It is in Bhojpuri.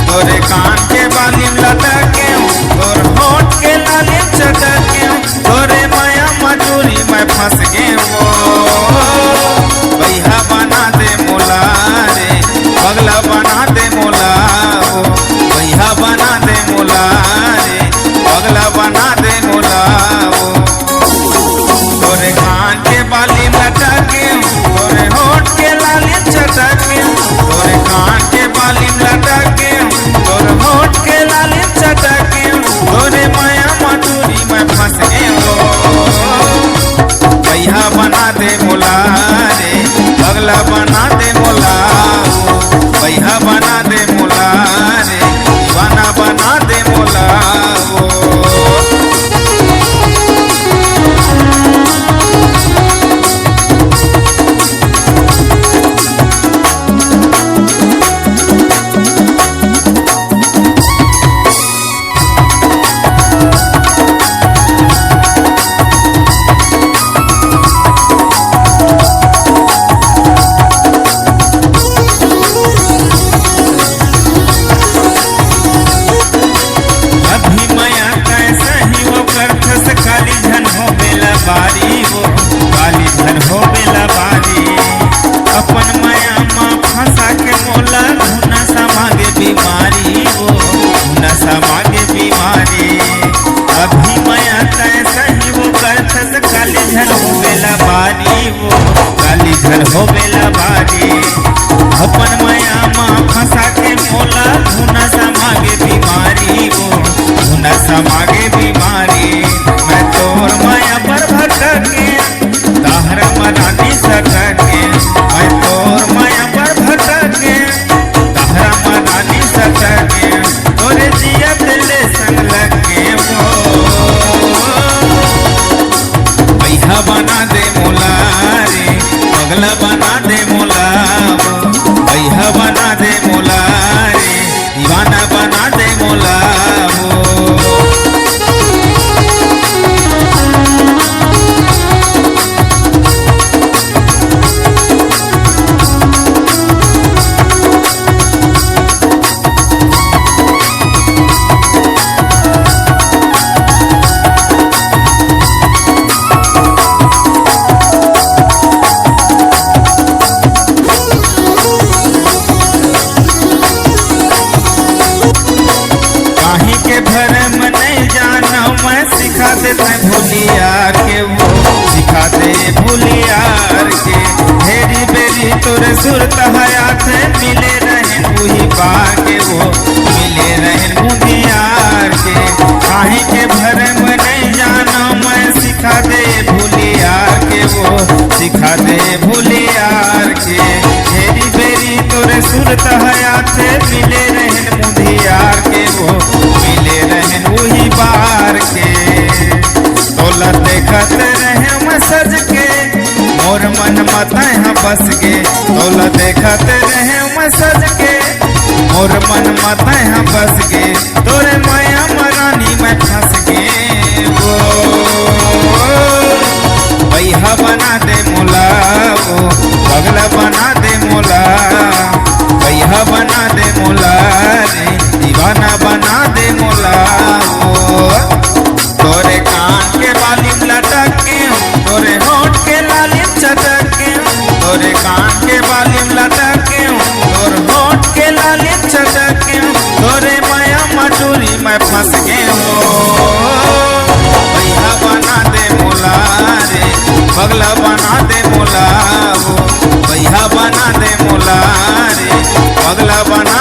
तोरे कान के बालिम लटके, तोर होठ के लालिम चटके, तोरे माया मजूरी में फंस गे वो भैया बना दे मोला रे, पगला बना दे मोला वो भैया बना दे मोला रे, पगला बना दे मोला वो। तोरे कान के बालिम लटके, तोरे होठ के लालिम चटके, तोरे कान के बालिम लटके, तोरे होठ के लालिम चटके, तोरे माया मजूरी में फंस गए वो भैया बना दे मोला रे, पगला बना दे मोला वो भैया बना दे मोला रे, दीवाना बना दे मोला वो। बारी वो काली धन हो बेला बारी, अपन माया माँ फंसा के मोला धुना समागे बीमारी वो धुना समागे बीमारी। अभी माया कैसा ही वो करथस काली धन हो बेला बारी वो काली धन हो बेला बारी, अपन माया माँ फंसा के मोला धुना समागे बीमारी वो धुना समागे बीमारी। मैं तोर माया पर भटके ताहर मना नहीं सकके, मैं तोर माया पर भटके ताहर मना नहीं सकके, तोरे जिया दिल संग लगे वो भैया बना दे मोला रे, पगला बना दे मोला वो भैया बना दे मोला रे, दीवाना बना दे मोला वो। सिखा दे भूलिया के वो सिखा दे भूलियार के, हेरी बेरी तोरे सुरत हयात मिले रहे वही बाके वो मिले रहे भूलियार के। काहे के भरम नहीं जाना मैं सिखा दे भूलियार के वो सिखा दे भूलियार के, हेरी बेरी तोरे सुरत हयात मिले रहे भूलियार के वो मिले रहे वही बार के। तोला देखत रहे मैं सज के मोर मन मत बस गे, तोला देखत रहे मैं सज के मोर मन मत बस गे, तोरे माया मरानी में फंस गे वो भैया बना दे मोला वो पगला बना दे मोला भैया बना दे मोला रे, दीवाना बना दे मोला वो। तोरे कान के बालिम लटके, तोरे होठ के लालिम चटके, तोरे कान के बालिम लटके, तोरे होठ के लालिम चटके, तोरे माया मजूरी में फंस गए हो भैया बना दे मोला रे, पगला बना दे मोला वो भैया बना दे मोला रे, बदला बना